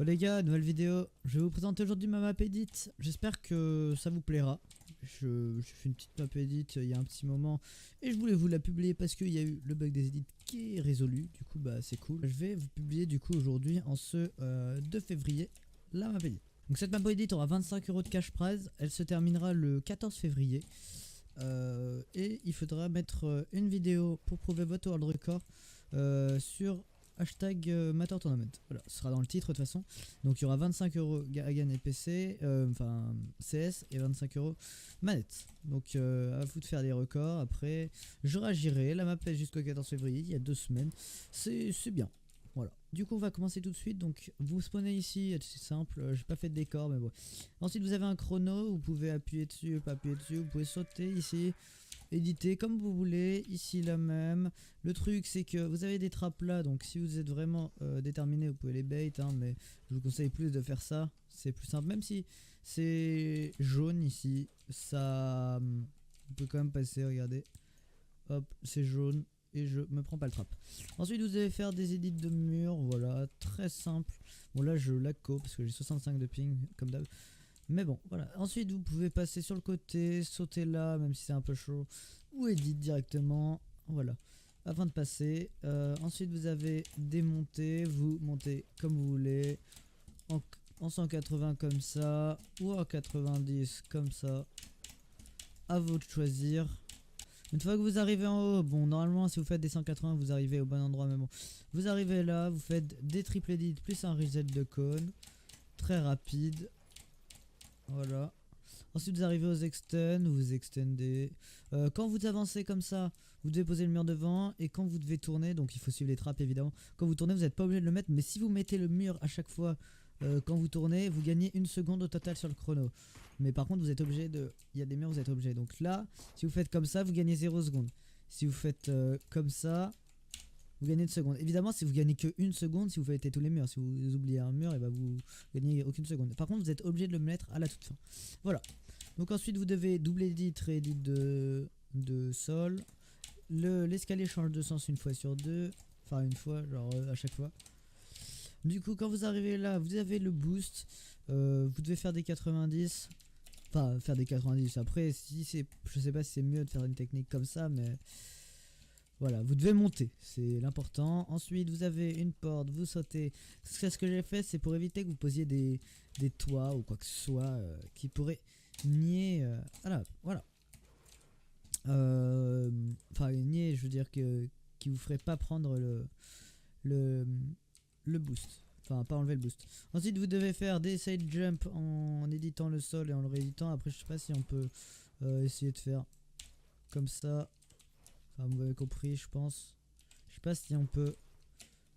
Bon les gars, nouvelle vidéo, je vais vous présenter aujourd'hui ma map edit, j'espère que ça vous plaira. J'ai fait une petite map edit il y a un petit moment et je voulais vous la publier parce qu'il y a eu le bug des edits qui est résolu, du coup bah c'est cool. Je vais vous publier du coup aujourd'hui en ce 2 février la map edit. Donc cette map edit aura 25 € de cash prize, elle se terminera le 14 février. Et il faudra mettre une vidéo pour prouver votre world record sur hashtag Matter Tournament. Voilà, ce sera dans le titre de toute façon. Donc il y aura 25 € à gagner PC, enfin CS, et 25 € manette. Donc à vous de faire des records. Après, je réagirai. La map est jusqu'au 14 février, il y a 2 semaines. C'est bien. Voilà. Du coup, on va commencer tout de suite. Donc, vous spawnez ici, c'est simple. J'ai pas fait de décor, mais bon. Ensuite, vous avez un chrono. Vous pouvez appuyer dessus, pas appuyer dessus. Vous pouvez sauter ici, éditer comme vous voulez. Ici, la même. Le truc, c'est que vous avez des trappes là. Donc, si vous êtes vraiment déterminé, vous pouvez les bait. Hein, mais je vous conseille plus de faire ça. C'est plus simple. Même si c'est jaune ici, ça on peut quand même passer. Regardez. Hop, c'est jaune. Et je me prends pas le trap. Ensuite vous allez faire des edits de murs, voilà, très simple. Bon là je lag parce que j'ai 65 de ping comme d'hab. Mais bon voilà. Ensuite vous pouvez passer sur le côté, sauter là même si c'est un peu chaud. Ou edit directement, voilà. Afin de passer. Ensuite vous avez démonté, vous montez comme vous voulez. En 180 comme ça. Ou en 90 comme ça. À vous de choisir. Une fois que vous arrivez en haut, bon normalement si vous faites des 180 vous arrivez au bon endroit, mais bon, vous arrivez là, vous faites des triple edits plus un reset de cône, très rapide, voilà. Ensuite vous arrivez aux extends, vous extendez, quand vous avancez comme ça, vous devez poser le mur devant, et quand vous devez tourner, donc il faut suivre les trappes évidemment, quand vous tournez vous n'êtes pas obligé de le mettre, mais si vous mettez le mur à chaque fois quand vous tournez, vous gagnez 1 seconde au total sur le chrono. Mais par contre, vous êtes obligé de... Il y a des murs, vous êtes obligé. Donc là, si vous faites comme ça, vous gagnez 0 seconde. Si vous faites comme ça, vous gagnez 1 seconde. Évidemment, si vous gagnez que 1 seconde, si vous faites tous les murs. Si vous oubliez un mur, et bah vous gagnez aucune seconde. Par contre, vous êtes obligé de le mettre à la toute fin. Voilà. Donc ensuite, vous devez double edit, réedit de sol. L'escalier change de sens une fois sur deux. Enfin, une fois, genre à chaque fois. Du coup quand vous arrivez là vous avez le boost, vous devez faire des 90, enfin faire des 90, après si c'est, je sais pas si c'est mieux de faire une technique comme ça, mais voilà, vous devez monter, c'est l'important. Ensuite vous avez une porte, vous sautez. Ce que j'ai fait c'est pour éviter que vous posiez des toits ou quoi que ce soit qui pourrait nier, voilà. Enfin nier, je veux dire que qui vous ferait pas prendre le boost, enfin pas enlever le boost. Ensuite vous devez faire des side jump en éditant le sol et en le rééditant. Après je sais pas si on peut essayer de faire comme ça, enfin vous avez compris je pense. Je sais pas si on peut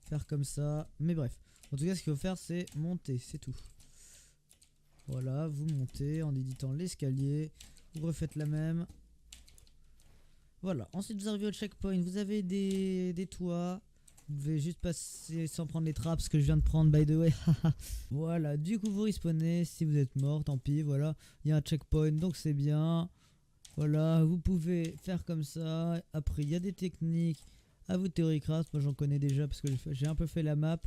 faire comme ça, mais bref, en tout cas ce qu'il faut faire c'est monter, c'est tout. Voilà, vous montez en éditant l'escalier, vous refaites la même. Voilà, ensuite vous arrivez au checkpoint, vous avez des toits. Vous devez juste passer sans prendre les trappes, ce que je viens de prendre by the way. Voilà, du coup vous respawnez, si vous êtes mort, tant pis, voilà. Il y a un checkpoint, donc c'est bien. Voilà, vous pouvez faire comme ça. Après, il y a des techniques à vous Theorycraft. Moi j'en connais déjà parce que j'ai un peu fait la map.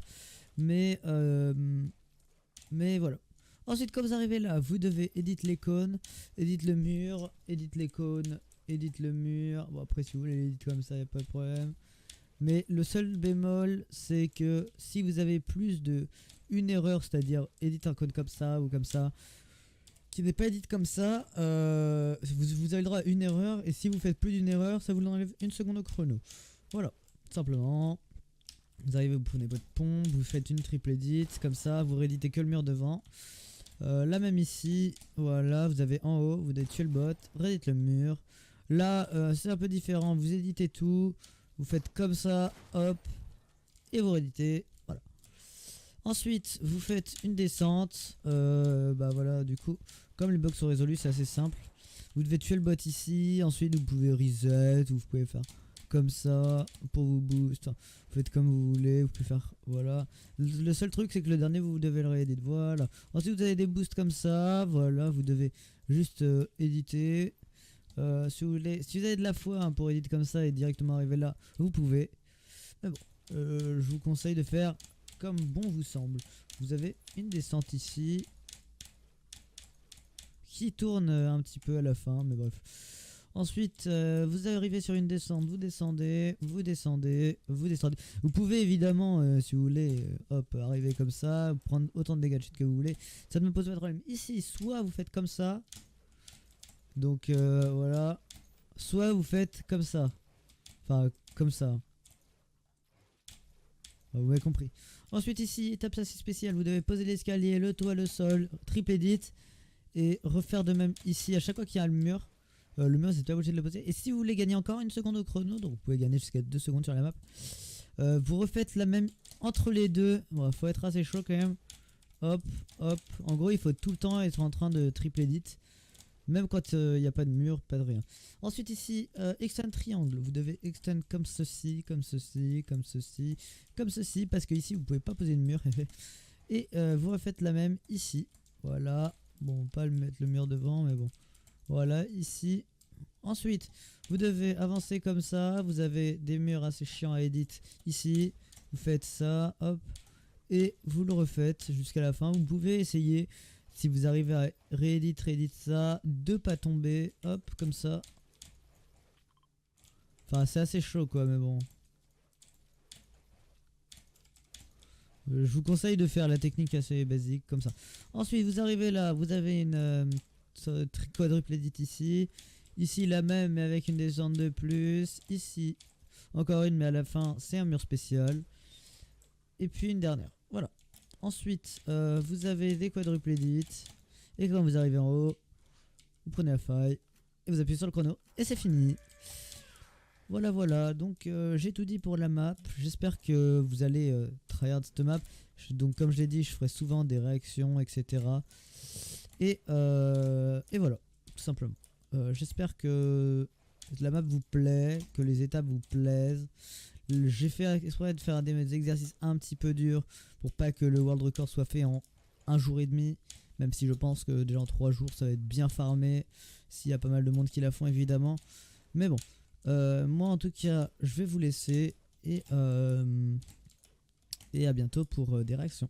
Mais voilà. Ensuite, quand vous arrivez là, vous devez edit les cônes, edit le mur, edit les cônes, edit le mur. Bon après si vous voulez l'edit comme ça, il n'y a pas de problème. Mais le seul bémol, c'est que si vous avez plus de une erreur, c'est-à-dire edit un code comme ça ou comme ça, qui n'est pas edit comme ça, vous avez le droit à une erreur, et si vous faites plus d'une erreur, ça vous enlève 1 seconde au chrono. Voilà, tout simplement. Vous arrivez, vous prenez votre pompe, vous faites une triple edit, comme ça, vous rééditez que le mur devant. Là même ici, voilà, vous avez en haut, vous devez tuer le bot, réédite le mur. Là, c'est un peu différent, vous éditez tout. Vous faites comme ça, hop, et vous rééditez, voilà. Ensuite, vous faites une descente, bah voilà, du coup, comme les bugs sont résolus, c'est assez simple. Vous devez tuer le bot ici, ensuite vous pouvez reset, ou vous pouvez faire comme ça, pour vous boost, vous faites comme vous voulez, vous pouvez faire, voilà. Le seul truc, c'est que le dernier, vous devez le rééditer, voilà. Ensuite, vous avez des boosts comme ça, voilà, vous devez juste éditer. Si vous avez de la foi hein, pour éditer comme ça et directement arriver là, vous pouvez. Mais bon, je vous conseille de faire comme bon vous semble. Vous avez une descente ici qui tourne un petit peu à la fin, mais bref. Ensuite, vous arrivez sur une descente, vous descendez, vous descendez, vous descendez. Vous pouvez évidemment, si vous voulez, hop, arriver comme ça, prendre autant de dégâts de chute que vous voulez. Ça ne me pose pas de problème. Ici, soit vous faites comme ça, donc voilà, soit vous faites comme ça. Enfin, comme ça. Vous m'avez compris. Ensuite ici, étape assez spéciale, vous devez poser l'escalier, le toit, le sol, triple edit. Et refaire de même ici, à chaque fois qu'il y a le mur, vous n'êtes pas obligé de le poser. Et si vous voulez gagner encore une seconde au chrono, donc vous pouvez gagner jusqu'à 2 secondes sur la map, vous refaites la même entre les deux. Bon, faut être assez chaud quand même. Hop, hop. En gros, il faut tout le temps être en train de triple edit. Même quand il n'y a pas de mur, pas de rien. Ensuite ici, extend triangle. Vous devez extend comme ceci, comme ceci, comme ceci, comme ceci. Parce que ici, vous pouvez pas poser de mur. Et vous refaites la même ici. Voilà. Bon, pas mettre le mur devant, mais bon. Voilà, ici. Ensuite, vous devez avancer comme ça. Vous avez des murs assez chiants à edit ici. Vous faites ça, hop. Et vous le refaites jusqu'à la fin. Vous pouvez essayer, si vous arrivez à rééditer ça, de pas tomber. Hop, comme ça. Enfin, c'est assez chaud, quoi, mais bon. Je vous conseille de faire la technique assez basique, comme ça. Ensuite, vous arrivez là. Vous avez une quadruple edit ici. Ici, la même, mais avec une descente de plus. Ici, encore une, mais à la fin, c'est un mur spécial. Et puis une dernière. Voilà. Ensuite, vous avez des quadruple edit. Et quand vous arrivez en haut, vous prenez la faille. Et vous appuyez sur le chrono. Et c'est fini. Voilà, voilà. Donc, j'ai tout dit pour la map. J'espère que vous allez tryhard cette map. Donc, comme je l'ai dit, je ferai souvent des réactions, etc. Et voilà, tout simplement. J'espère que la map vous plaît, que les étapes vous plaisent. J'ai fait exprès de faire des exercices un petit peu durs pour pas que le world record soit fait en 1 jour et demi. Même si je pense que déjà en 3 jours ça va être bien farmé. S'il y a pas mal de monde qui la font évidemment. Mais bon, moi en tout cas je vais vous laisser. Et à bientôt pour des réactions.